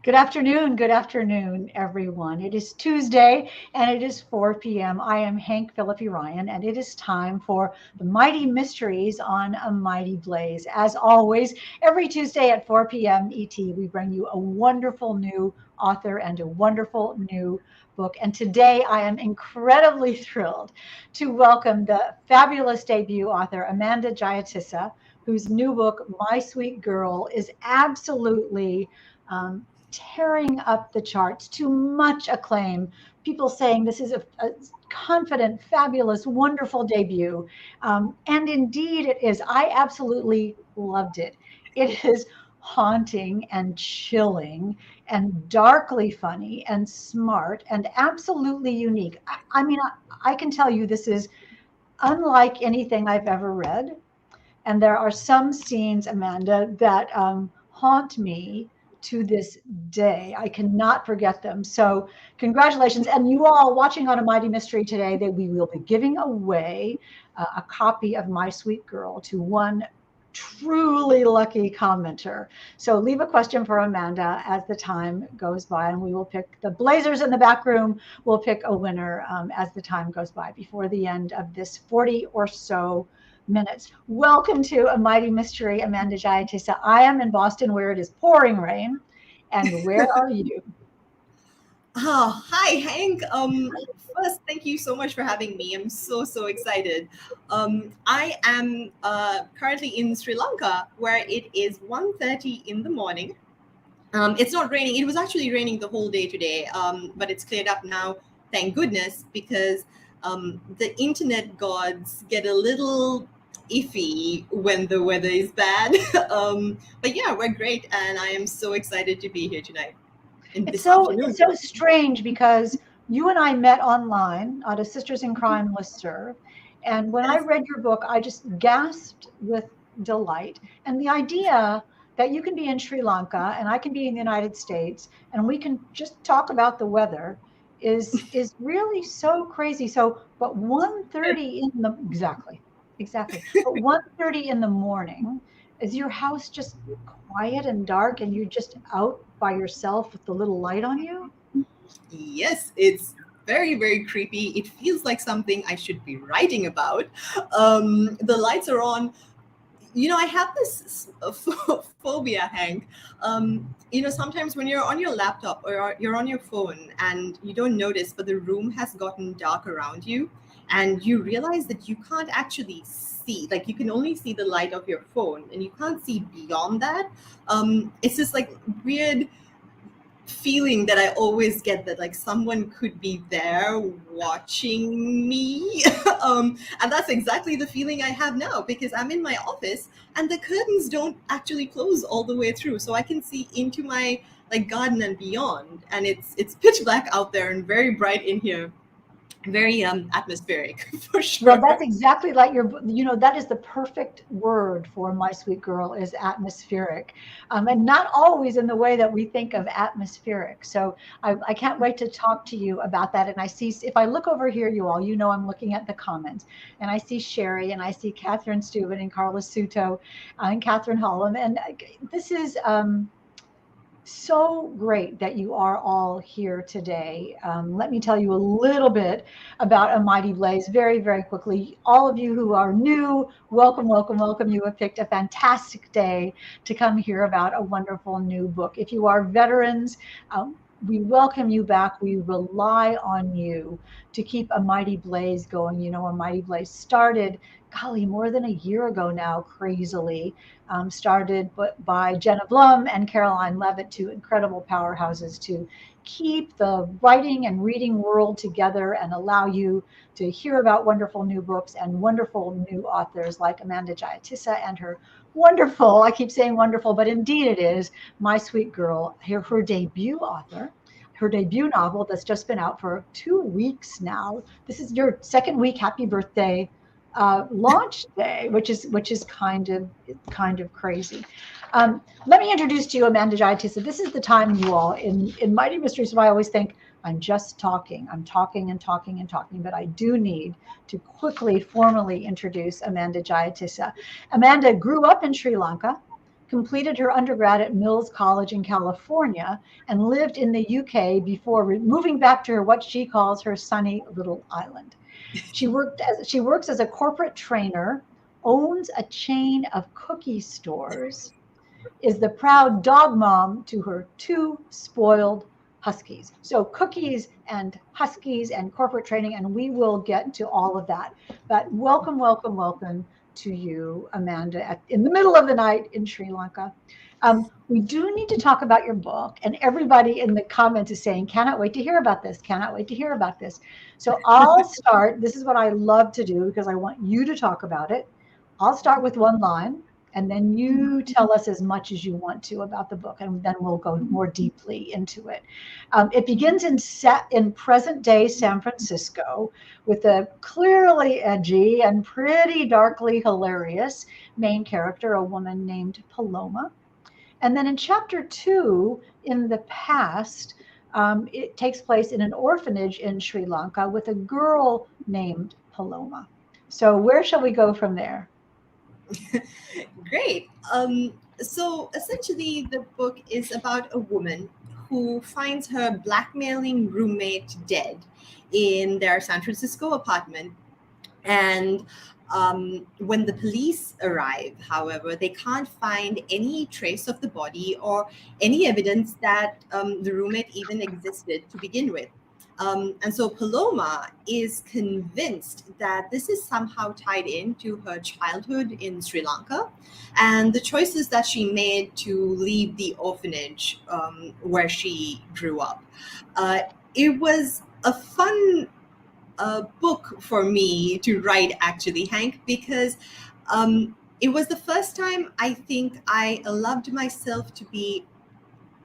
Good afternoon, everyone. It is Tuesday and it is 4 p.m. I am Hank Phillippi Ryan, and it is time for the Mighty Mysteries on A Mighty Blaze. As always, every Tuesday at 4 p.m. ET, we bring you a wonderful new author and a wonderful new book. And today I am incredibly thrilled to welcome the fabulous debut author, Amanda Jayatissa, whose new book, My Sweet Girl, is absolutely tearing up the charts to much acclaim. People saying this is a confident, fabulous, wonderful debut. And indeed it is. I absolutely loved it. It is haunting and chilling and darkly funny and smart and absolutely unique. I can tell you this is unlike anything I've ever read. And there are some scenes, Amanda, that haunt me to this day. I cannot forget them. So, congratulations. And you all watching on A Mighty Mystery today, that we will be giving away a copy of My Sweet Girl to one truly lucky commenter. So leave a question for Amanda as the time goes by, and we will pick the Blazers in the back room. We'll pick a winner as the time goes by before the end of this 40 or so minutes. Welcome to A Mighty Mystery, Amanda Jayatissa. I am in Boston where it is pouring rain. And where are you? Oh, hi, Hank. First, thank you so much for having me. I'm so excited. I am currently in Sri Lanka, where it is 1:30 in the morning. It's not raining. It was actually raining the whole day today, but it's cleared up now, thank goodness, because the internet gods get a little iffy when the weather is bad. But yeah, we're great, and I am so excited to be here tonight and It's this so afternoon. it's so strange because you and I met online on a Sisters in Crime listserv. And when I Yes. read your book, I just gasped with delight. And the idea that you can be in Sri Lanka and I can be in the United States and we can just talk about the weather is really so crazy. So, but 1:30 in the exactly. But 1:30 in the morning, is your house just quiet and dark and you're just out by yourself with the little light on you? Yes, it's very creepy. It feels like something I should be writing about. The lights are on. I have this phobia, Hank. Sometimes when you're on your laptop or you're on your phone and you don't notice, but the room has gotten dark around you, and you realize that you can't actually see. Like, you can only see the light of your phone, and you can't see beyond that. It's just like weird feeling that I always get, that like someone could be there watching me. And that's exactly the feeling I have now, because I'm in my office and the curtains don't actually close all the way through, so I can see into my like garden and beyond, and it's pitch black out there and very bright in here. Very atmospheric for Well, sure. that's exactly like that is the perfect word for My Sweet Girl is atmospheric. And not always in the way that we think of atmospheric. So I can't wait to talk to you about that. And I see, if I look over here, you all, I'm looking at the comments, and I see Sherry and I see Catherine Steuben and Carla Suto and Catherine Hollum. And this is, so great that you are all here today. Let me tell you a little bit about A Mighty Blaze very quickly. All of you who are new, welcome, welcome, welcome. You have picked a fantastic day to come hear about a wonderful new book. If you are veterans, we welcome you back. We rely on you to keep A Mighty Blaze going. A Mighty Blaze started, golly, more than a year ago now, crazily. Started by Jenna Blum and Caroline Levitt, two incredible powerhouses, to keep the writing and reading world together and allow you to hear about wonderful new books and wonderful new authors like Amanda Jayatissa and her wonderful, I keep saying wonderful, but indeed it is, My Sweet Girl, her debut author. Her debut novel that's just been out for 2 weeks now. This is your second week. Happy birthday, launch day, which is kind of crazy. Let me introduce to you Amanda Jayatissa. This is the time, you all, in Mighty Mysteries, where I always think I'm just talking. I'm talking and talking and talking, but I do need to quickly formally introduce Amanda Jayatissa. Amanda grew up in Sri Lanka, completed her undergrad at Mills College in California and lived in the UK before moving back to what she calls her sunny little island. She works as a corporate trainer, owns a chain of cookie stores, is the proud dog mom to her two spoiled huskies. So cookies and huskies and corporate training, and we will get to all of that. But welcome, welcome, welcome to you, Amanda, in the middle of the night in Sri Lanka. We do need to talk about your book, and everybody in the comments is saying, cannot wait to hear about this, cannot wait to hear about this. So I'll start. This is what I love to do because I want you to talk about it. I'll start with one line, and then you tell us as much as you want to about the book, and then we'll go more deeply into it. It begins in present day San Francisco with a clearly edgy and pretty darkly hilarious main character, a woman named Paloma. And then in chapter 2, in the past, it takes place in an orphanage in Sri Lanka with a girl named Paloma. So where shall we go from there? Great. So essentially, the book is about a woman who finds her blackmailing roommate dead in their San Francisco apartment. And when the police arrive, however, they can't find any trace of the body or any evidence that the roommate even existed to begin with. And so Paloma is convinced that this is somehow tied into her childhood in Sri Lanka and the choices that she made to leave the orphanage where she grew up. It was a fun book for me to write, actually, Hank, because it was the first time I think I allowed myself to be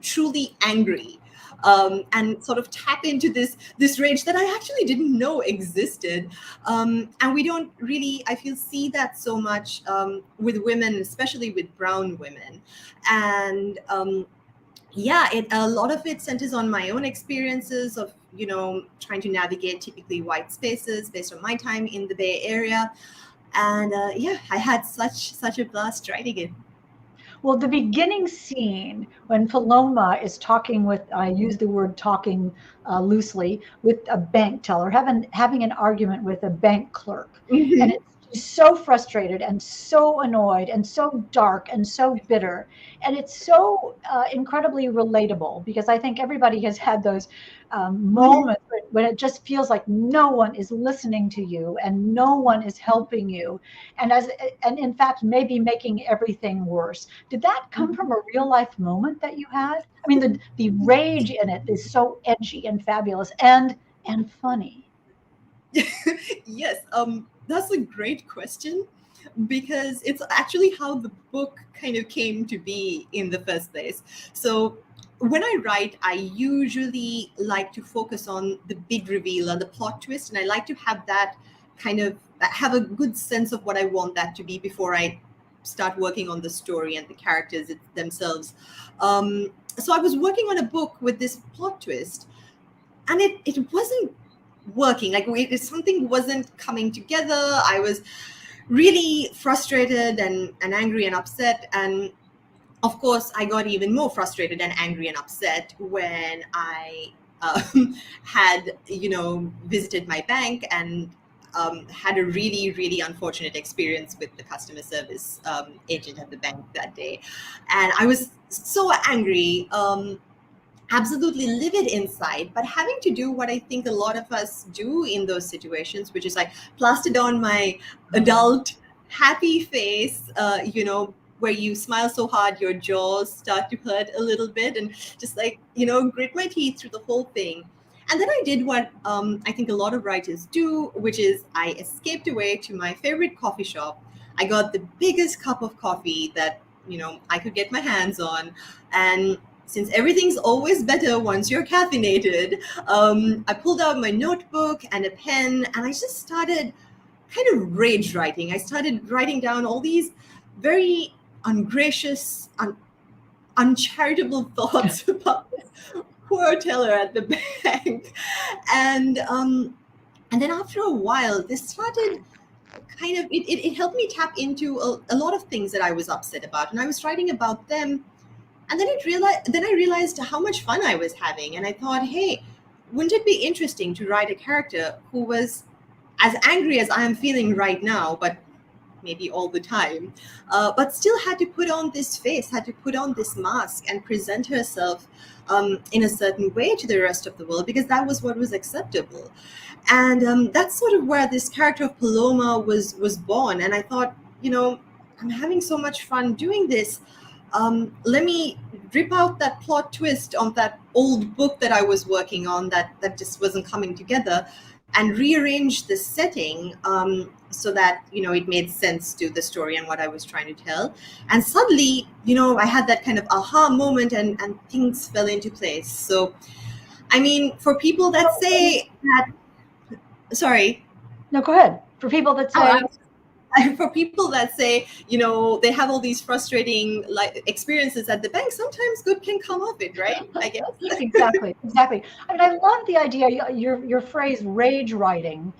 truly angry. And sort of tap into this rage that I actually didn't know existed. And we don't really, I feel, see that so much with women, especially with brown women. And a lot of it centers on my own experiences of, trying to navigate typically white spaces based on my time in the Bay Area. And I had such a blast writing it. Well, the beginning scene when Paloma is talking with, I use the word talking loosely, with a bank teller, having an argument with a bank clerk. Mm-hmm. And it's so frustrated and so annoyed and so dark and so bitter. And it's so incredibly relatable because I think everybody has had those moments when it just feels like no one is listening to you and no one is helping you. And in fact, maybe making everything worse. Did that come from a real life moment that you had? I mean, the rage in it is so edgy and fabulous and funny. Yes, that's a great question because it's actually how the book kind of came to be in the first place. So when I write, I usually like to focus on the big reveal and the plot twist, and I like to have that kind of have a good sense of what I want that to be before I start working on the story and the characters themselves. So I was working on a book with this plot twist, and it wasn't working. Like something wasn't coming together. I was really frustrated and angry and upset. And of course, I got even more frustrated and angry and upset when I had, visited my bank and had a really, really unfortunate experience with the customer service agent at the bank that day. And I was so angry. Absolutely livid inside, but having to do what I think a lot of us do in those situations, which is like plastered on my adult happy face, where you smile so hard, your jaws start to hurt a little bit, and just like, grit my teeth through the whole thing. And then I did what I think a lot of writers do, which is I escaped away to my favorite coffee shop. I got the biggest cup of coffee that, I could get my hands on. And since everything's always better once you're caffeinated, I pulled out my notebook and a pen, and I just started kind of rage writing. I started writing down all these very ungracious, uncharitable thoughts about this poor teller at the bank. And then after a while, this started kind of it helped me tap into a lot of things that I was upset about, and I was writing about them. And then I realized how much fun I was having, and I thought, hey, wouldn't it be interesting to write a character who was as angry as I am feeling right now, but maybe all the time, but still had to put on this face, had to put on this mask and present herself in a certain way to the rest of the world, because that was what was acceptable. And that's sort of where this character of Paloma was born. And I thought, I'm having so much fun doing this. Let me rip out that plot twist on that old book that I was working on that just wasn't coming together, and rearrange the setting so that it made sense to the story and what I was trying to tell. And suddenly, I had that kind of aha moment, and things fell into place. So, I mean, for people that say that, sorry. No, go ahead. For people that say. For people that say, they have all these frustrating experiences at the bank, sometimes good can come of it, right? I guess. Exactly. I mean, I love the idea. Your phrase "rage writing"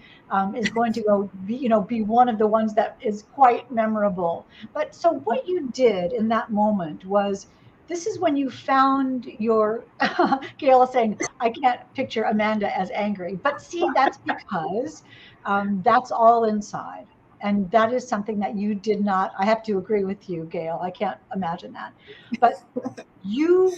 is going to go, be one of the ones that is quite memorable. But so what you did in that moment was, this is when you found your. Gail is saying, "I can't picture Amanda as angry," but see, that's because that's all inside. And that is something that you did not. I have to agree with you, Gail. I can't imagine that. But you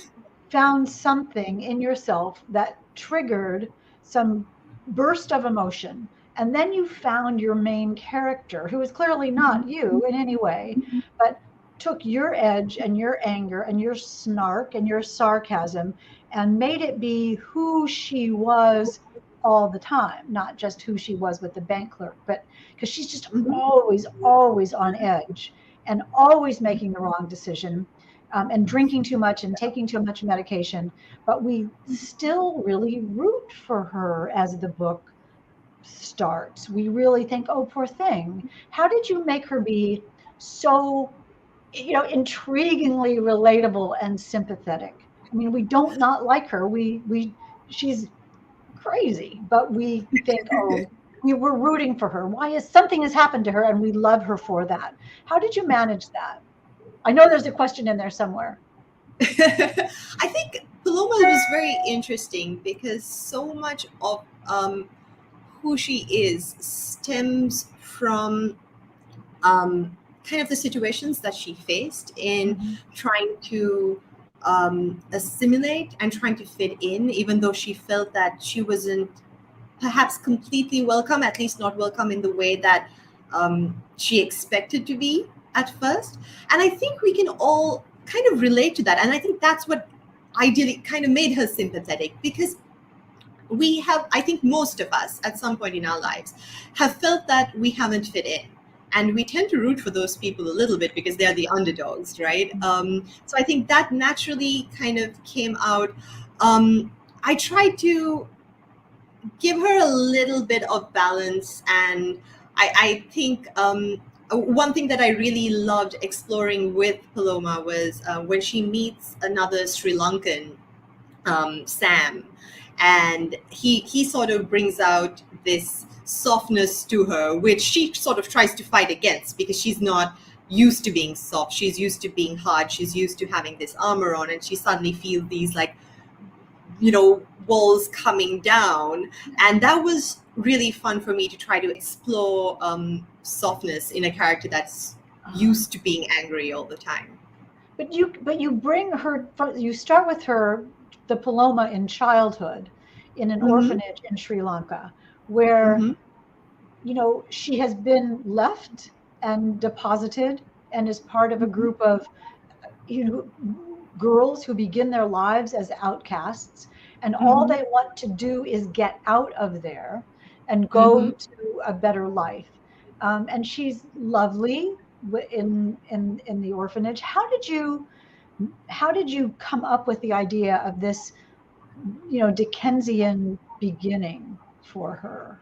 found something in yourself that triggered some burst of emotion. And then you found your main character, who is clearly not you in any way, but took your edge and your anger and your snark and your sarcasm and made it be who she was all the time, not just who she was with the bank clerk, but because she's just always on edge and always making the wrong decision, and drinking too much and taking too much medication. But we still really root for her as the book starts. We really think, oh, poor thing. How did you make her be so, intriguingly relatable and sympathetic? I mean, we don't not like her. She's crazy, but we think, oh, we were rooting for her. Why is something has happened to her and we love her for that? How did you manage that? I know there's a question in there somewhere. I think Paloma was very interesting because so much of who she is stems from kind of the situations that she faced in trying to assimilate and trying to fit in, even though she felt that she wasn't perhaps completely welcome, at least not welcome in the way that she expected to be at first. And I think we can all kind of relate to that. And I think that's what ideally kind of made her sympathetic, because we have, I think most of us at some point in our lives have felt that we haven't fit in. And we tend to root for those people a little bit because they're the underdogs, right? So I think that naturally kind of came out. I tried to give her a little bit of balance. And I think one thing that I really loved exploring with Paloma was when she meets another Sri Lankan, Sam, and he sort of brings out this softness to her, which she sort of tries to fight against because she's not used to being soft. She's used to being hard. She's used to having this armor on, and she suddenly feels these walls coming down. And that was really fun for me to try to explore softness in a character that's used to being angry all the time. But you bring her, you start with her, the Paloma in childhood, in an orphanage in Sri Lanka, where she has been left and deposited and is part of a group of girls who begin their lives as outcasts, and all they want to do is get out of there and go to a better life. And she's lovely in the orphanage. How did you come up with the idea of this Dickensian beginning for her?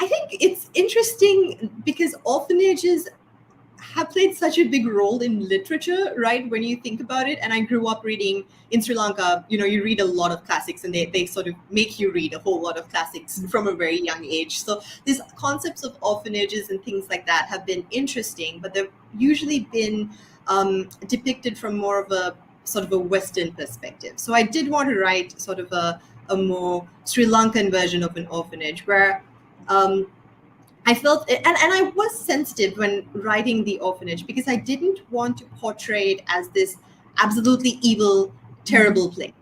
I think it's interesting because orphanages have played such a big role in literature, right? When you think about it. And I grew up reading in Sri Lanka, you read a lot of classics, and they sort of make you read a whole lot of classics from a very young age. So these concepts of orphanages and things like that have been interesting, but they've usually been depicted from more of a sort of a Western perspective. So I did want to write sort of a more Sri Lankan version of an orphanage where I felt, and I was sensitive when writing The Orphanage, because I didn't want to portray it as this absolutely evil, terrible place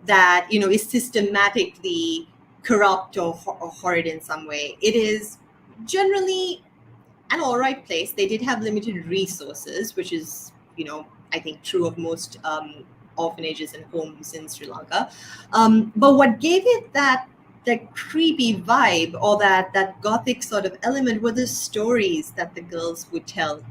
that, is systematically corrupt or horrid in some way. It is generally an all right place. They did have limited resources, which is, I think true of most orphanages and homes in Sri Lanka. But what gave it that creepy vibe, or that gothic sort of element, were the stories that the girls would tell.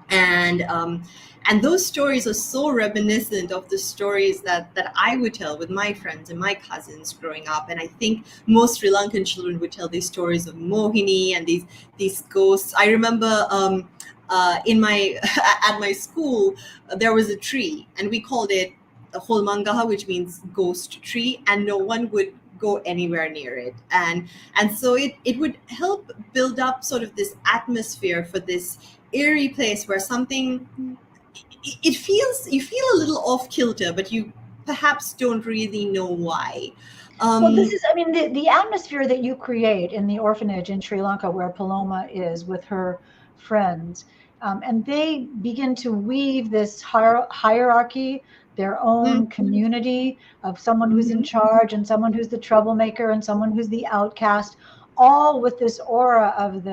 And those stories are so reminiscent of the stories that I would tell with my friends and my cousins growing up. And I think most Sri Lankan children would tell these stories of Mohini and these ghosts. I remember in my at my school there was a tree, and we called it a Holmangaha, which means ghost tree, and no one would go anywhere near it. And so it would help build up sort of this atmosphere for this eerie place where something, you feel a little off kilter, but you perhaps don't really know why. Well, this is, I mean, the atmosphere that you create in the orphanage in Sri Lanka, where Paloma is with her friends, and they begin to weave this hierarchy, their own community of someone who's in charge and someone who's the troublemaker and someone who's the outcast, all with this aura of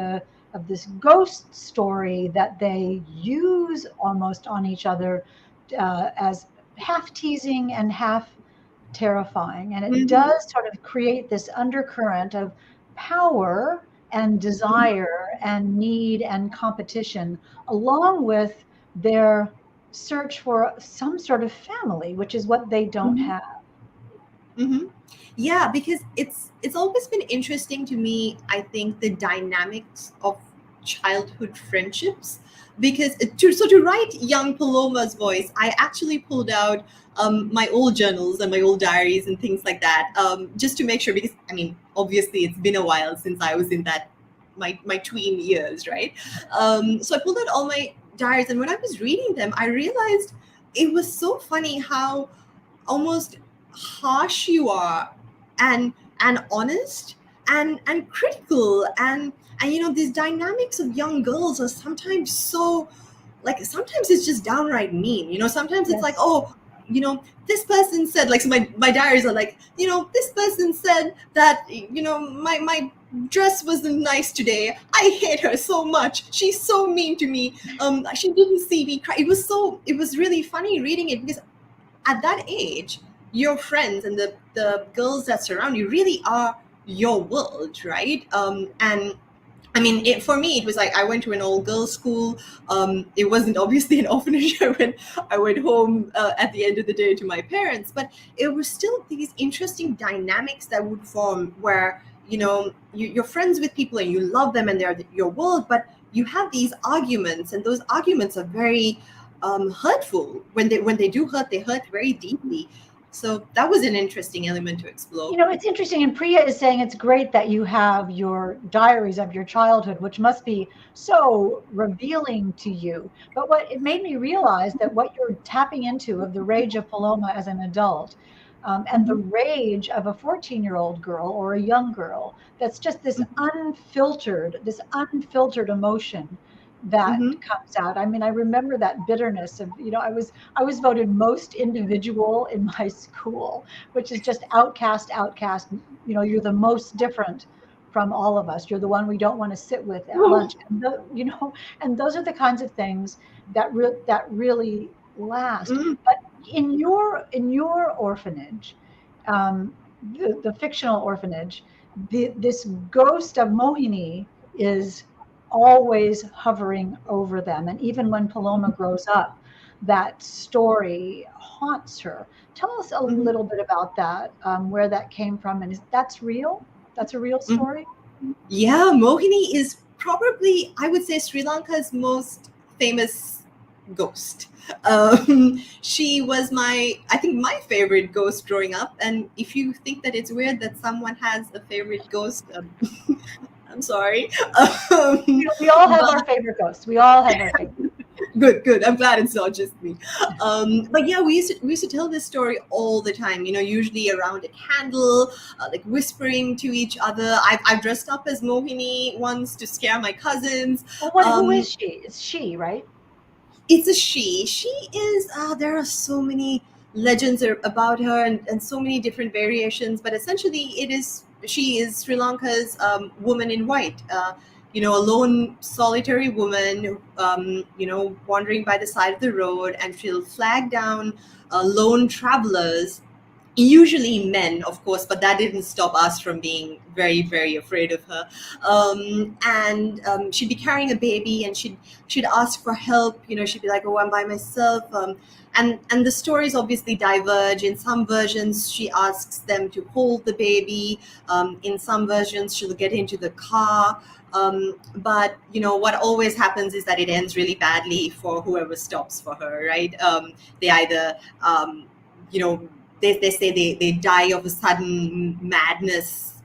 this ghost story that they use almost on each other as half teasing and half terrifying. And it does sort of create this undercurrent of power and desire and need and competition, along with their search for some sort of family, which is what they don't have. Yeah, because it's always been interesting to me, I think, the dynamics of childhood friendships. Because to write young Paloma's voice, I actually pulled out my old journals and my old diaries and things like that, just to make sure, because I mean, obviously it's been a while since I was in that my tween years, right? So I pulled out all my diaries, and when I was reading them, I realized it was so funny how almost harsh you are, and honest and critical, and these dynamics of young girls are sometimes so, like, sometimes it's just downright mean. Sometimes it's like, oh, this person said, like, so my diaries are like, this person said that, my dress wasn't nice today. I hate her so much. She's so mean to me. She didn't see me cry. It was really funny reading it, because at that age, your friends and the girls that surround you really are your world, right? And I mean, for me, it was like I went to an all-girls school. It wasn't obviously an orphanage. I went home at the end of the day to my parents, but it was still these interesting dynamics that would form where, you're friends with people and you love them and they're your world, but you have these arguments, and those arguments are very hurtful. When they do hurt, they hurt very deeply. So that was an interesting element to explore. It's interesting, and Priya is saying it's great that you have your diaries of your childhood, which must be so revealing to you. But what it made me realize that what you're tapping into of the rage of Paloma as an adult, and the rage of a 14-year-old girl or a young girl, that's just this unfiltered emotion that comes out. I mean, I remember that bitterness of, I was voted most individual in my school, which is just outcast. You're the most different from all of us. You're the one we don't want to sit with at lunch. And and those are the kinds of things that really last. But in your orphanage, the fictional orphanage, this ghost of Mohini is always hovering over them. And even when Paloma grows up, that story haunts her. Tell us a little bit about that, where that came from, and that's real? That's a real story? Yeah, Mohini is probably, I would say, Sri Lanka's most famous ghost. She was I think my favorite ghost growing up. And if you think that it's weird that someone has a favorite ghost, I'm sorry. We all have But our favorite ghosts. We all have our favorite. good. I'm glad it's not just me. But yeah, we used to tell this story all the time. Usually around a candle, like whispering to each other. I've dressed up as Mohini once to scare my cousins. Well, who Um, is she? It's she, right? it's a she. She is. There are so many legends about her, and so many different variations. But essentially, she is Sri Lanka's woman in white. A lone, solitary woman. Wandering by the side of the road, and she'll flag down lone travelers, usually men, of course, but that didn't stop us from being very, very afraid of her. And she'd be carrying a baby, and she'd ask for help. She'd be like, "Oh, I'm by myself." And the stories obviously diverge. In some versions, she asks them to hold the baby. In some versions, she'll get into the car. But what always happens is that it ends really badly for whoever stops for her, right? They either you know they say they die of a sudden madness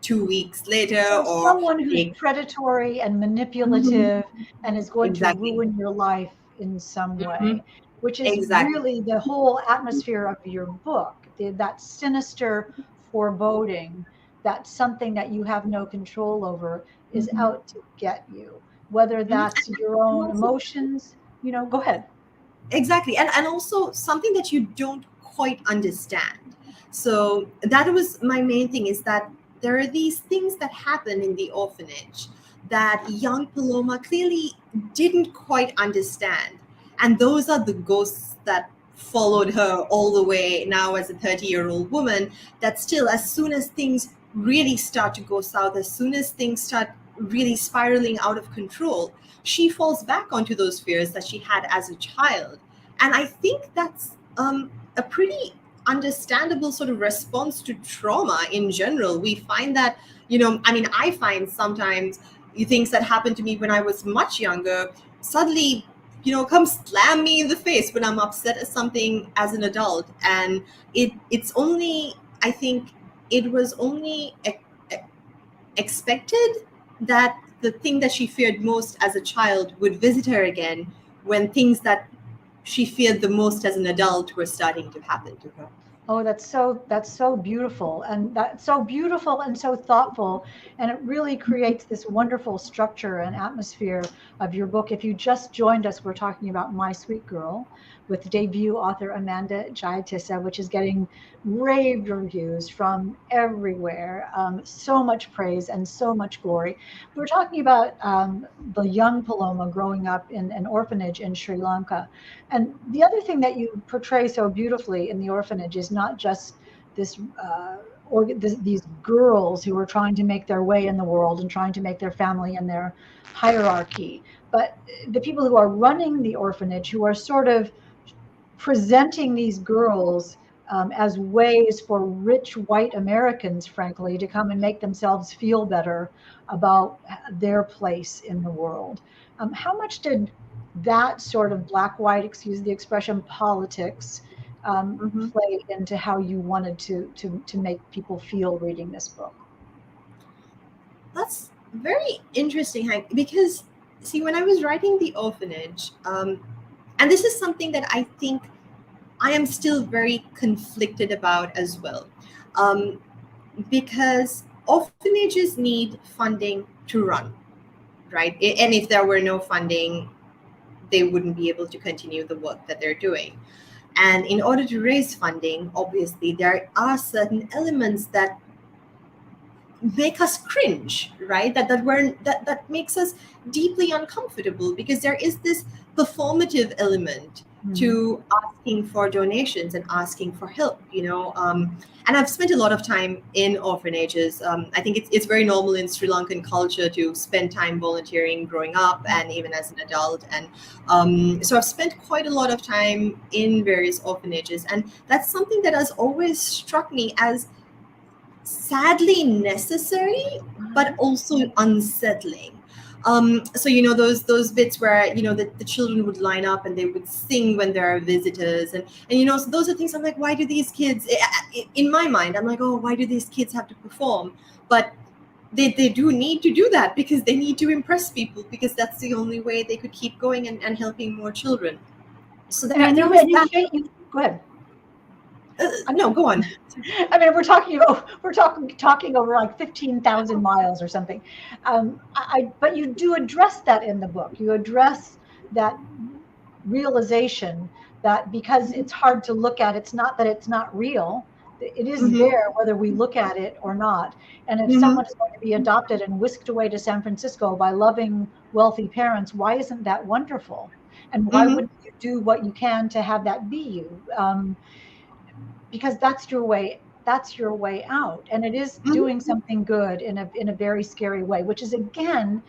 2 weeks later, So or someone who's they predatory and Mhm. manipulative and is going to Exactly. ruin your life in some Hmm. way, which is Exactly. really the whole atmosphere of your book, that sinister foreboding that something that you have no control over is Hmm. out to get you, whether Hmm. that's your And own also, emotions. Go ahead. exactly, and also something that you don't quite understand. So that was my main thing, is that there are these things that happen in the orphanage that young Paloma clearly didn't quite understand, and those are the ghosts that followed her all the way now as a 30-year-old woman. That still, as soon as things really start to go south, as soon as things start really spiraling out of control, she falls back onto those fears that she had as a child. And I think that's a pretty understandable sort of response to trauma in general. We find that, I mean, I find sometimes things that happened to me when I was much younger suddenly, come slam me in the face when I'm upset at something as an adult. And it's only, I think, it was only expected that the thing that she feared most as a child would visit her again when things that she feared the most as an adult were starting to happen to her. Oh, that's so beautiful, and that's so beautiful and so thoughtful, and it really creates this wonderful structure and atmosphere of your book. If you just joined us, we're talking about My Sweet Girl with debut author Amanda Jayatissa, which is getting rave reviews from everywhere. So much praise and so much glory. We're talking about the young Paloma growing up in an orphanage in Sri Lanka. And the other thing that you portray so beautifully in the orphanage is not just this, these girls who are trying to make their way in the world and trying to make their family in their hierarchy, but the people who are running the orphanage, who are sort of presenting these girls as ways for rich white Americans, frankly, to come and make themselves feel better about their place in the world. How much did that sort of black white, excuse the expression, politics Hmm. play into how you wanted to make people feel reading this book? That's very interesting, Hank, because see, when I was writing The Orphanage, and this is something that I think I am still very conflicted about as well, um, because orphanages need funding to run, right? And if there were no funding, they wouldn't be able to continue the work that they're doing. And in order to raise funding, obviously, there are certain elements that make us cringe, right? That makes us deeply uncomfortable, because there is this performative element Mhm. to asking for donations and asking for help. And I've spent a lot of time in orphanages. I think it's very normal in Sri Lankan culture to spend time volunteering growing up and even as an adult. And so I've spent quite a lot of time in various orphanages, and that's something that has always struck me as sadly necessary, but also unsettling. So those bits where the children would line up and they would sing when there are visitors, and so those are things I'm like, why do these kids? In my mind, I'm like, oh, why do these kids have to perform? But they do need to do that because they need to impress people, because that's the only way they could keep going and helping more children. So there was that. Go ahead. No, go on. I mean, we're talking over like 15,000 miles or something. But you do address that in the book. You address that realization that because it's hard to look at, it's not that it's not real. It is there whether we look at it or not. And if someone is going to be adopted and whisked away to San Francisco by loving, wealthy parents, why isn't that wonderful? And why wouldn't you do what you can to have that be you? Because that's your way out, and it is doing something good in a very scary way, which is, again,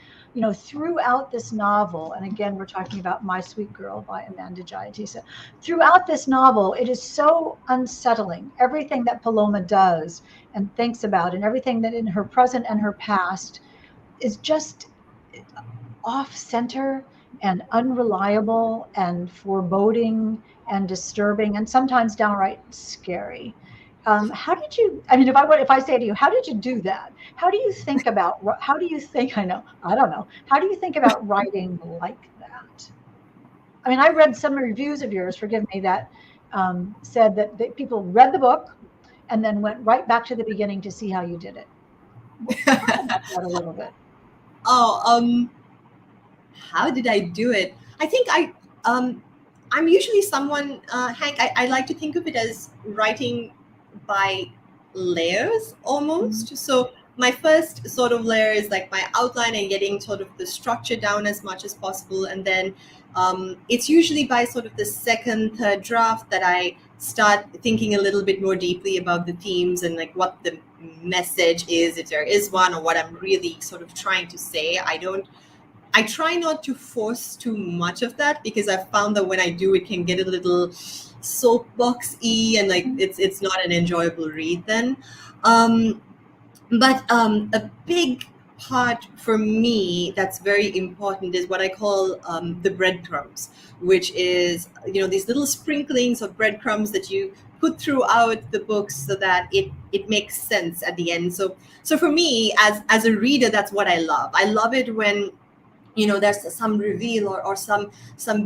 throughout this novel. And again, we're talking about My Sweet Girl by Amanda Jayatissa. Throughout this novel, it is so unsettling, everything that Paloma does and thinks about, and everything that in her present and her past is just off center and unreliable and foreboding and disturbing and sometimes downright scary. How did you? I mean, if I say to you, how did you do that? How do you think? I know. I don't know. How do you think about writing like that? I mean, I read some reviews of yours. Forgive me, that said that people read the book and then went right back to the beginning to see how you did it. Talk about that a little bit. How did I do it? I think I'm usually someone, Hank, I like to think of it as writing by layers almost. So my first sort of layer is like my outline and getting sort of the structure down as much as possible. And then it's usually by sort of the second, third draft that I start thinking a little bit more deeply about the themes and like what the message is, if there is one, or what I'm really sort of trying to say. I try not to force too much of that, because I've found that when I do, it can get a little soapbox-y and like it's not an enjoyable read then. But a big part for me that's very important is what I call the breadcrumbs, which is these little sprinklings of breadcrumbs that you put throughout the books so that it makes sense at the end. So for me as a reader, that's what I love. I love it when there's some reveal or some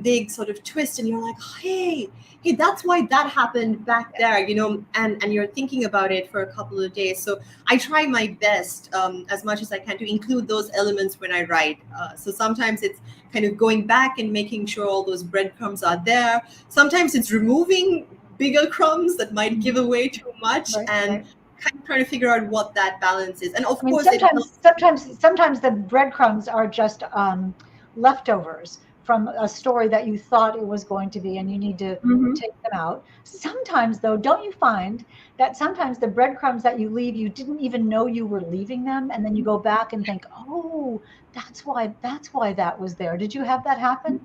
big sort of twist, and you're like, hey, that's why that happened back there, and you're thinking about it for a couple of days. So I try my best as much as I can to include those elements when I write. So sometimes it's kind of going back and making sure all those breadcrumbs are there. Sometimes it's removing bigger crumbs that might give away too much, kind of trying to figure out what that balance is. And of course, sometimes the breadcrumbs are just leftovers from a story that you thought it was going to be, and you need to take them out. Sometimes, though, don't you find that sometimes the breadcrumbs that you leave, you didn't even know you were leaving them, and then you go back and think, oh, that's why that was there. Did you have that happen?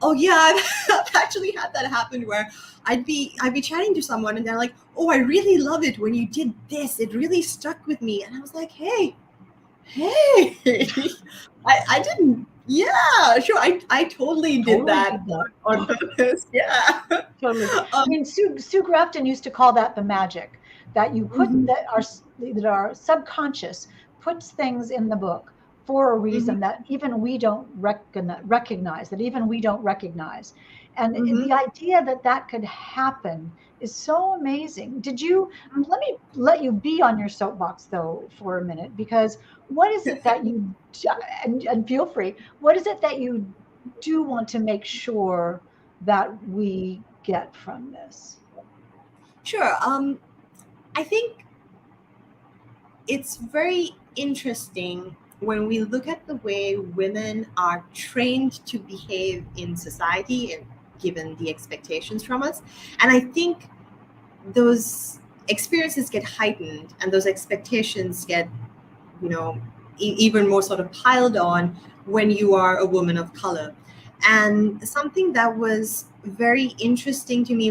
Oh yeah, I've actually had that happen where I'd be chatting to someone and they're like, oh, I really love it when you did this. It really stuck with me. And I was like, hey, I didn't. Yeah, sure. I totally did that on purpose. Yeah. Totally. I mean, Sue Grafton used to call that the magic, that you put that our subconscious puts things in the book for a reason that even we don't recognize, and the idea that could happen is so amazing. Let me let you be on your soapbox though for a minute, because what is it that you and feel free, what is it that you do want to make sure that we get from this? Sure. I think it's very interesting when we look at the way women are trained to behave in society and given the expectations from us. And I think those experiences get heightened and those expectations get, even more sort of piled on when you are a woman of color. And something that was very interesting to me,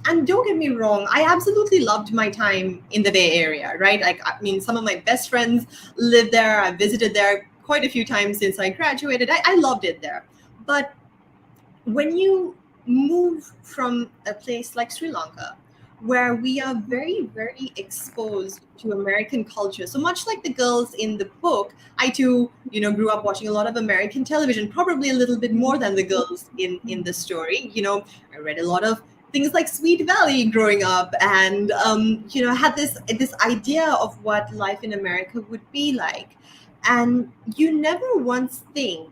and don't get me wrong, I absolutely loved my time in the Bay Area, right? Like, I mean, some of my best friends live there. I visited there quite a few times since I graduated. I loved it there. But when you move from a place like Sri Lanka, where we are very, very exposed to American culture, so much like the girls in the book, I too, grew up watching a lot of American television, probably a little bit more than the girls in the story. I read a lot of things like Sweet Valley growing up, and had this idea of what life in America would be like, and you never once think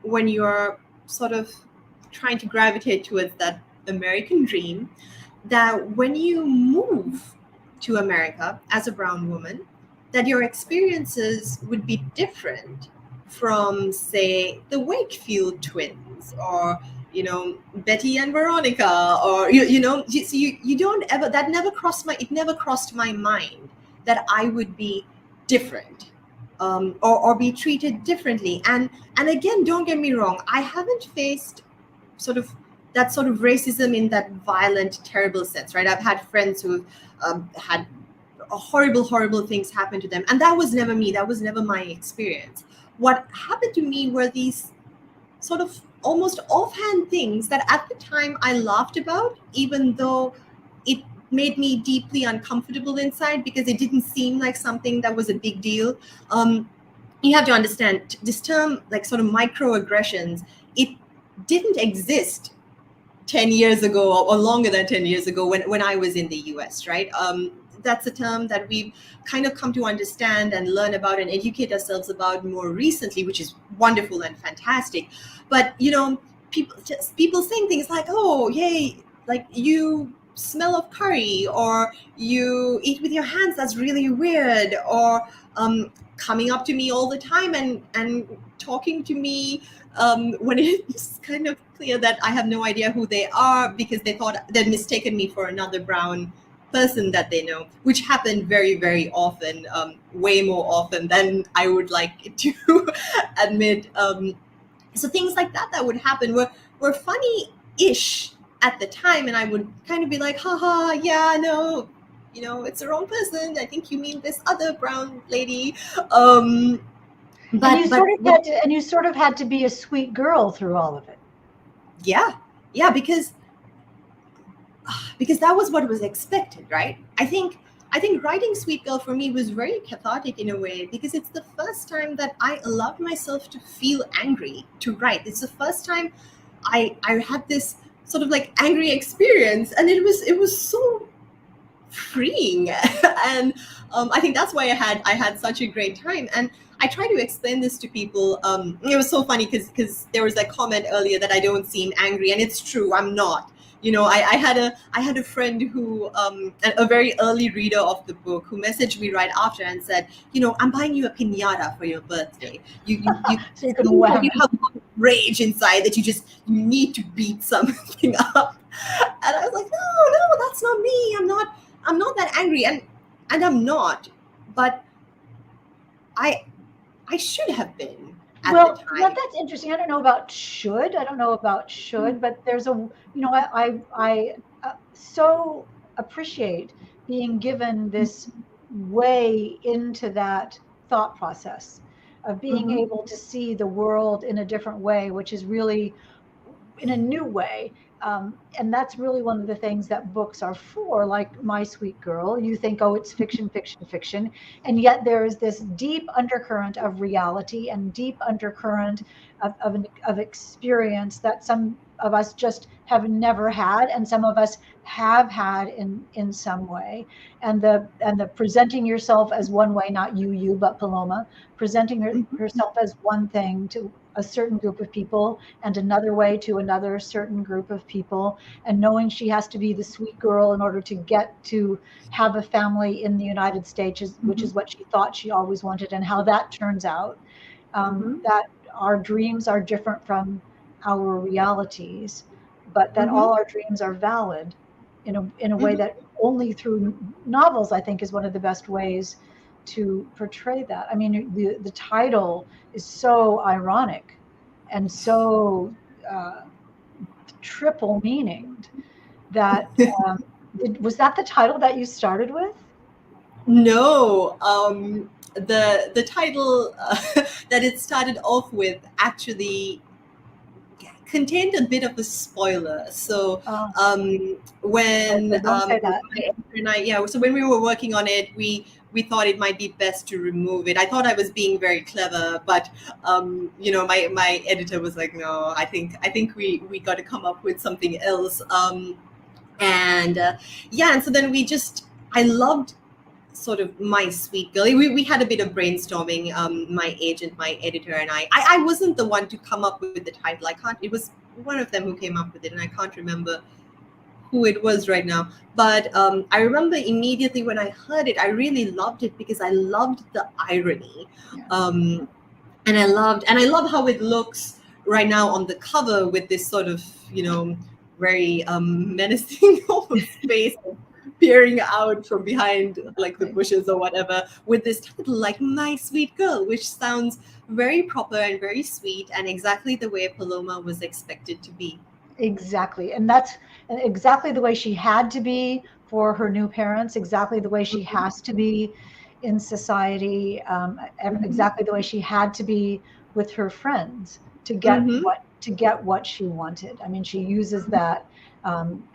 when you're sort of trying to gravitate towards that American dream, that when you move to America as a brown woman, that your experiences would be different from, say, the Wakefield twins, or Betty and Veronica, or you don't ever, that never crossed my it never crossed my mind that I would be different, or be treated differently. And again, don't get me wrong, I haven't faced sort of that sort of racism in that violent, terrible sense, right? I've had friends who had horrible things happen to them, and that was never me. That was never my experience. What happened to me were these sort of almost offhand things that at the time I laughed about, even though it made me deeply uncomfortable inside, because it didn't seem like something that was a big deal. You have to understand this term, like sort of microaggressions, it didn't exist 10 years ago, or longer than 10 years ago, when I was in the US, right? That's a term that we've kind of come to understand and learn about and educate ourselves about more recently, which is wonderful and fantastic. But, people saying things like, oh, yay, like you smell of curry, or you eat with your hands, that's really weird, or coming up to me all the time and talking to me when it's kind of clear that I have no idea who they are, because they thought they'd mistaken me for another brown person that they know, which happened very, very often, way more often than I would like to admit. So things like that would happen were funny-ish at the time, and I would kind of be like, haha, yeah, no, it's the wrong person. I think you mean this other brown lady. And you sort of had to be a sweet girl through all of it. Yeah, because that was what was expected, right? I think writing Sweet Girl for me was very cathartic in a way, because it's the first time that I allowed myself to feel angry to write. It's the first time I had this sort of like angry experience, and it was so freeing. And I think that's why I had such a great time. And I try to explain this to people. It was so funny because there was that comment earlier that I don't seem angry, and it's true, I'm not. I had a friend who, a very early reader of the book, who messaged me right after and said, I'm buying you a piñata for your birthday. You so you can wham. You have rage inside that you need to beat something up. And I was like, no, that's not me. I'm not that angry, and I'm not. But I should have been at the time. Well, that's interesting. I don't know about should. But there's I so appreciate being given this way into that thought process of being able to see the world in a different way, which is really in a new way. And that's really one of the things that books are for, like My Sweet Girl. You think, oh, it's fiction. And yet there is this deep undercurrent of reality and deep undercurrent of experience that some of us just have never had, and some of us have had in some way. And the presenting yourself as one way, not you, but Paloma, presenting herself as one thing to a certain group of people, and another way to another certain group of people, and knowing she has to be the sweet girl in order to get to have a family in the United States, which is what she thought she always wanted, and how that turns out. That our dreams are different from our realities, but that all our dreams are valid in a way that only through novels, I think, is one of the best ways to portray that. I mean, the title is so ironic and so triple meaninged that was that the title that you started with? No, the title that it started off with actually contained a bit of a spoiler. So Oh, when okay, don't say that. my editor and I, yeah, so when we were working on it, we thought it might be best to remove it. I thought I was being very clever, but my editor was like, no, I think we got to come up with something else. And yeah, and so then I loved sort of My Sweet Girl. We had a bit of brainstorming, my agent, my editor, and I wasn't the one to come up with the title. It was one of them who came up with it, and I can't remember who it was right now. But I remember immediately when I heard it, I really loved it because I loved the irony. Yeah. And I love how it looks right now on the cover with this sort of, very menacing almost face peering out from behind like the bushes or whatever, with this title like My Sweet Girl, which sounds very proper and very sweet and exactly the way Paloma was expected to be. Exactly. And that's exactly the way she had to be for her new parents, exactly the way she has to be in society, Mhm. exactly the way she had to be with her friends to get Mhm. what she wanted. I mean, she uses that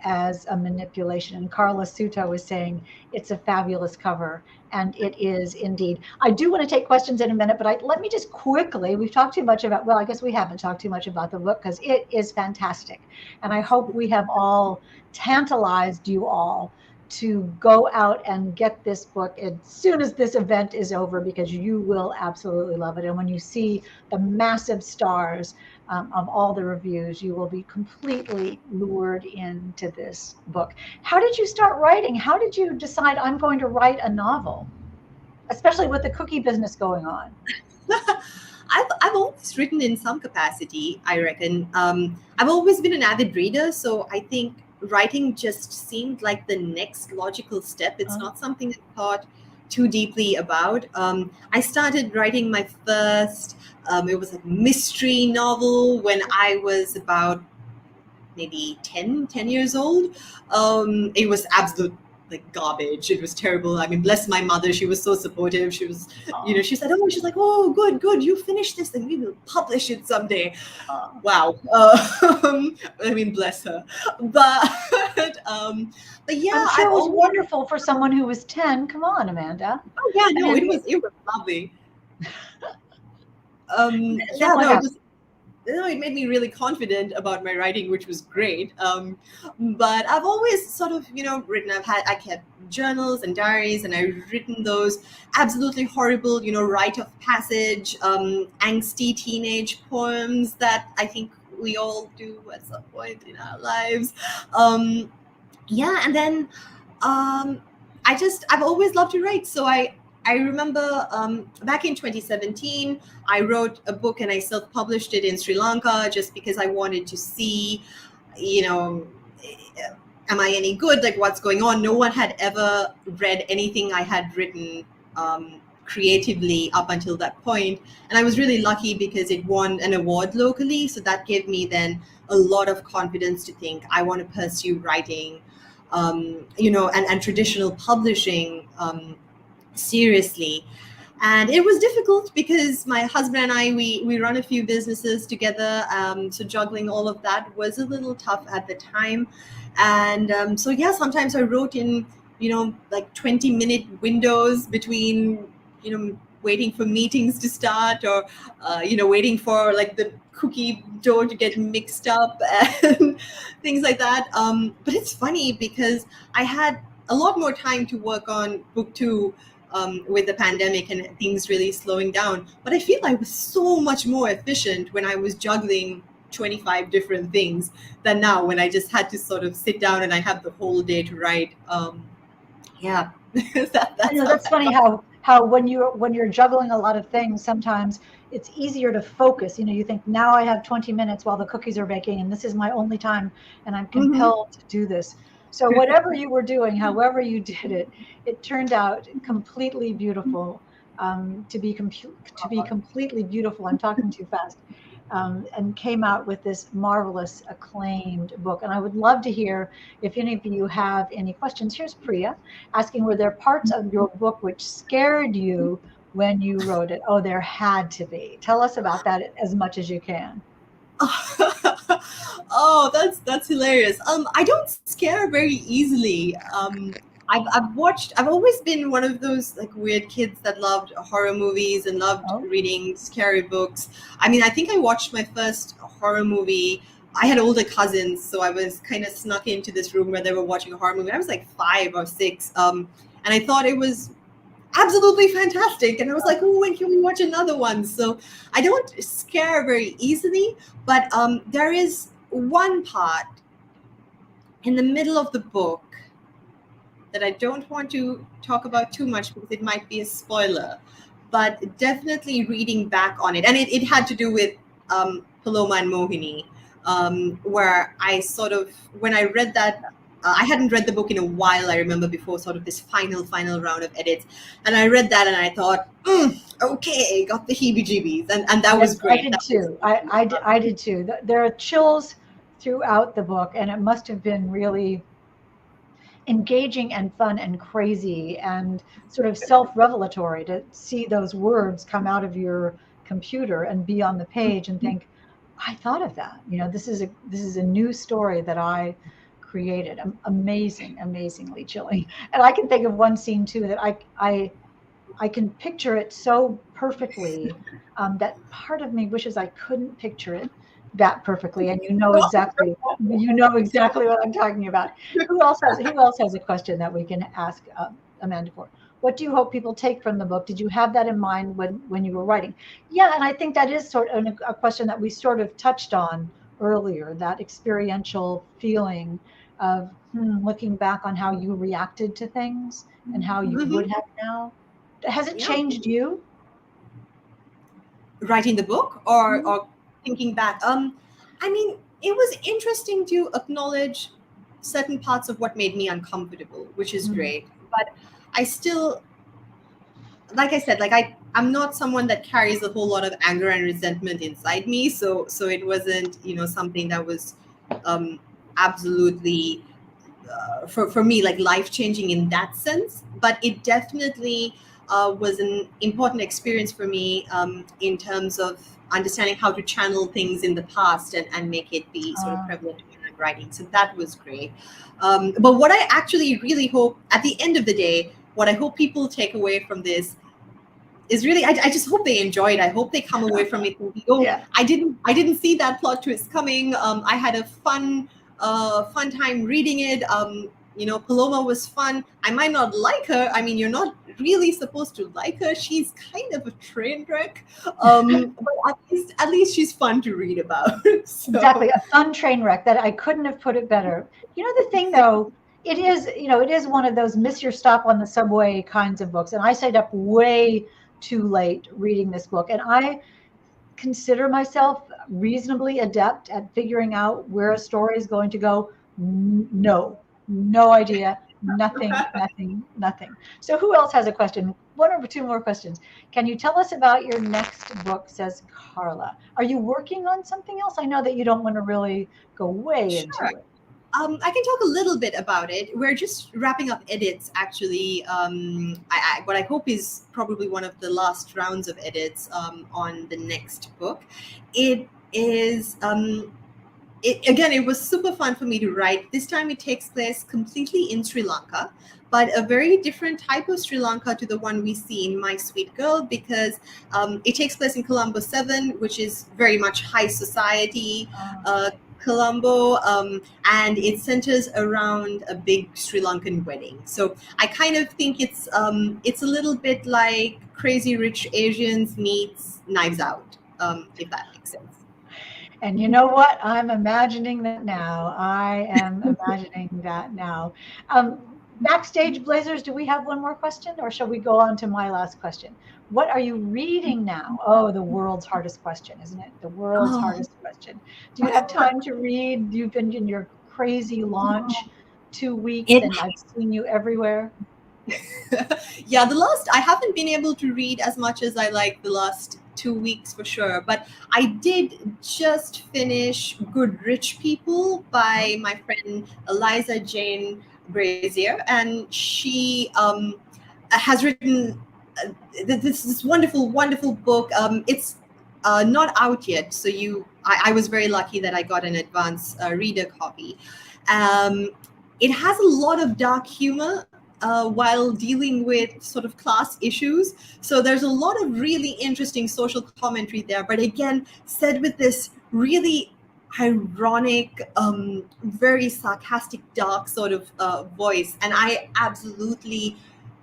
as a manipulation. And Carla Suto was saying it's a fabulous cover, and it is indeed. I do want to take questions in a minute, but let me just quickly. We've talked too much about. Well, I guess we haven't talked too much about the book because it is fantastic, and I hope we have all tantalized you all to go out and get this book as soon as this event is over, because you will absolutely love it. And when you see the massive stars of all the reviews, you will be completely lured into this book. How did you start writing? How did you decide I'm going to write a novel, especially with the cookie business going on? I've always written in some capacity, I reckon. I've always been an avid reader, so I think writing just seemed like the next logical step. It's Uh, not something I thought too deeply about. I started writing my first, it was a mystery novel when I was about maybe 10 years old. It was absolute like garbage. It was terrible. I mean, bless my mother, she was so supportive. She was, uh, she said, oh, she's like, oh, good, you finished this and we will publish it someday. uh, Wow. I mean, bless her. But I'm yeah, sure I've it was always, wonderful for someone who was 10. Come on, Amanda. oh yeah, And no, it was lovely. then Yeah, what no, it happened? was, it made me really confident about my writing, which was great. But I've always sort of, written. I kept journals and diaries, and I've written those absolutely horrible, rite of passage, angsty teenage poems that I think we all do at some point in our lives. Um, yeah, and then um, I've always loved to write. So I remember back in 2017, I wrote a book and I self-published it in Sri Lanka just because I wanted to see, you know, am I any good? Like, what's going on? No one had ever read anything I had written creatively up until that point. And I was really lucky because it won an award locally. So that gave me then a lot of confidence to think I want to pursue writing, and traditional publishing seriously. And it was difficult because my husband and I, we run a few businesses together. So juggling all of that was a little tough at the time. And so, yeah, sometimes I wrote in, like 20-minute windows between, waiting for meetings to start, or, waiting for like the cookie dough to get mixed up and things like that. But it's funny because I had a lot more time to work on book two with the pandemic and things really slowing down. But I feel I was so much more efficient when I was juggling 25 different things than now when I just had to sort of sit down and I have the whole day to write. Yeah, I that's know how that's that funny got. how when you're juggling a lot of things, sometimes it's easier to focus. You think now I have 20 minutes while the cookies are baking, and this is my only time, and I'm Mhm. compelled to do this. So whatever you were doing, however you did it, it turned out completely beautiful. To be completely beautiful. I'm talking too fast. And came out with this marvelous acclaimed book. And I would love to hear if any of you have any questions. Here's Priya asking, were there parts of your book which scared you when you wrote it? Oh, there had to be. Tell us about that as much as you can. Oh, that's hilarious. I don't scare very easily. I've always been one of those like weird kids that loved horror movies and loved Oh, reading scary books. I mean, I think I watched my first horror movie. I had older cousins, so I was kind of snuck into this room where they were watching a horror movie. I was like 5 or 6, and I thought it was absolutely fantastic. And I was like, oh, when can we watch another one? So I don't scare very easily, but there is one part in the middle of the book that I don't want to talk about too much because it might be a spoiler, but definitely reading back on it. And it had to do with Paloma and Mohini, where I sort of, when I read that, I hadn't read the book in a while. I remember before sort of this final round of edits. And I read that and I thought, okay, got the heebie-jeebies. And that was yes, I great. did That was, too. I did too. There are chills throughout the book, and it must have been really engaging and fun and crazy and sort of self-revelatory to see those words come out of your computer and be on the page and think, I thought of that. This is a new story that I created. Amazing, amazingly chilling. And I can think of one scene too that I can picture it so perfectly, that part of me wishes I couldn't picture it that perfectly. And you know exactly what I'm talking about. Who else has a question that we can ask Amanda for? What do you hope people take from the book? Did you have that in mind when you were writing? Yeah, and I think that is sort of a question that we sort of touched on earlier. That experiential feeling of looking back on how you reacted to things and how you would Mhm. have now. Has it Yeah. changed you? Writing the book or thinking back. I mean, it was interesting to acknowledge certain parts of what made me uncomfortable, which is Mm. great. But I still, like I said, like I'm not someone that carries a whole lot of anger and resentment inside me. So it wasn't, something that was um absolutely for me like life changing in that sense, but it definitely was an important experience for me in terms of understanding how to channel things in the past and make it be sort of Uh, prevalent when I'm writing. So that was great. But what I actually really hope at the end of the day, what I hope people take away from this is really I just hope they enjoy it. I hope they come away from it thinking, oh, yeah. I didn't see that plot twist coming. I had a fun time reading it. Paloma was fun. I might not like her. I mean, you're not really supposed to like her. She's kind of a train wreck. But at least she's fun to read about. Exactly, So a fun train wreck that I couldn't have put it better. The thing though, it is one of those miss your stop on the subway kinds of books. And I stayed up way too late reading this book. And I consider myself reasonably adept at figuring out where a story is going to go. No, no idea. Nothing, nothing, nothing. So, who else has a question? One or two more questions. Can you tell us about your next book? Says Carla. Are you working on something else? I know that you don't want to really go way sure. into it. I can talk a little bit about it. We're just wrapping up edits, actually. What I hope is probably one of the last rounds of edits on the next book. It is. It was super fun for me to write. This time it takes place completely in Sri Lanka, but a very different type of Sri Lanka to the one we see in My Sweet Girl, because it takes place in Colombo 7, which is very much high society. Uh, Colombo, and it centers around a big Sri Lankan wedding. So I kind of think it's a little bit like Crazy Rich Asians meets Knives Out, if that makes sense. and you know what? I'm imagining that now. I am imagining that now. Backstage Blazers, do we have one more question or shall we go on to my last question? What are you reading now? Oh, the world's hardest question, isn't it? The world's Oh, hardest question. Do you have time to read? You've been in your crazy launch 2 weeks it and I've seen you everywhere. yeah, I haven't been able to read as much as I like the last 2 weeks for sure, but I did just finish Good Rich People by my friend Eliza Jane Brazier, and she has written this wonderful, wonderful book. It's not out yet, so I was very lucky that I got an advance reader copy. Um, it has a lot of dark humor while dealing with sort of class issues. So there's a lot of really interesting social commentary there, but again, said with this really ironic, very sarcastic, dark sort of voice. And I absolutely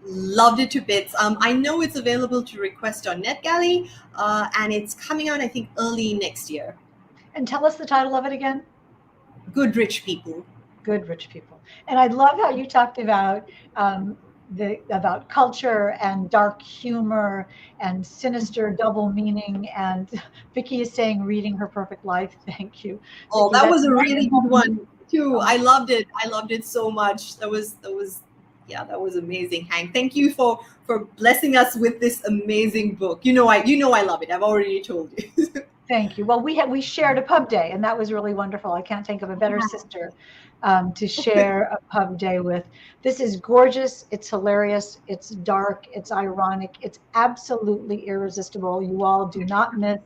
loved it to bits. I know it's available to request on NetGalley, and it's coming out, I think, early next year. And tell us the title of it again. Good Rich People. Good Rich People. And I love how you talked about about culture and dark humor and sinister double meaning. And Vicky is saying, "Reading Her Perfect Life." Thank you, Oh, Vicky. that That's was a really good one too. um, I loved it. I loved it so much. That was yeah, that was amazing, Hank. Thank you for blessing us with this amazing book. I love it. I've already told you. thank you. Well, we shared a pub day, and that was really wonderful. I can't think of a better sister to share a pub day with. This is gorgeous. It's hilarious. It's dark. It's ironic. It's absolutely irresistible. You all do not miss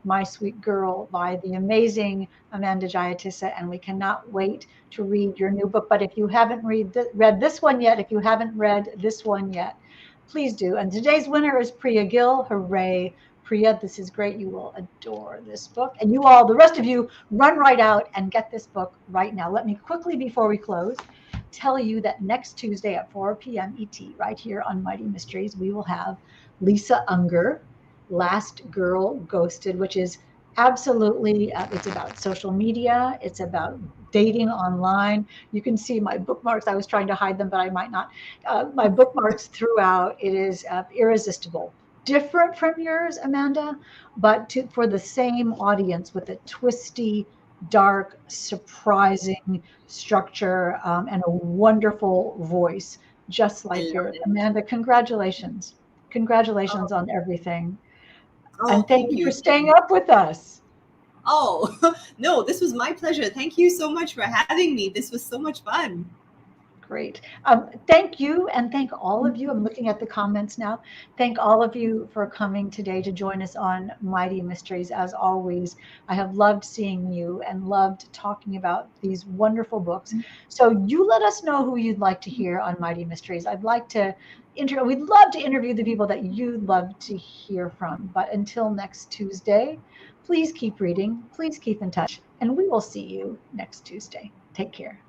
My Sweet Girl by the amazing Amanda Jayatissa, and we cannot wait to read your new book. But if you haven't read this one yet, if you haven't read this one yet, please do. And today's winner is Priya Gill. Hooray! Priya, this is great. You will adore this book. And you all, the rest of you, run right out and get this book right now. Let me quickly, before we close, tell you that next Tuesday at 4 p.m. ET, right here on Mighty Mysteries, we will have Lisa Unger, Last Girl Ghosted, which is absolutely, it's about social media. It's about dating online. You can see my bookmarks. I was trying to hide them, but I might not. My bookmarks throughout. It is irresistible, different from yours, Amanda, but for the same audience with a twisty, dark, surprising structure and a wonderful voice, just I like loved yours. it. Amanda, congratulations. Congratulations Oh, on everything. oh, And thank thank you for you. staying up with us. Oh, no, this was my pleasure. Thank you so much for having me. This was so much fun. Great. Thank you, and thank all of you. I'm looking at the comments now. Thank all of you for coming today to join us on Mighty Mysteries. As always, I have loved seeing you and loved talking about these wonderful books. So you let us know who you'd like to hear on Mighty Mysteries. We'd love to interview the people that you'd love to hear from. But until next Tuesday, please keep reading, please keep in touch, and we will see you next Tuesday. Take care.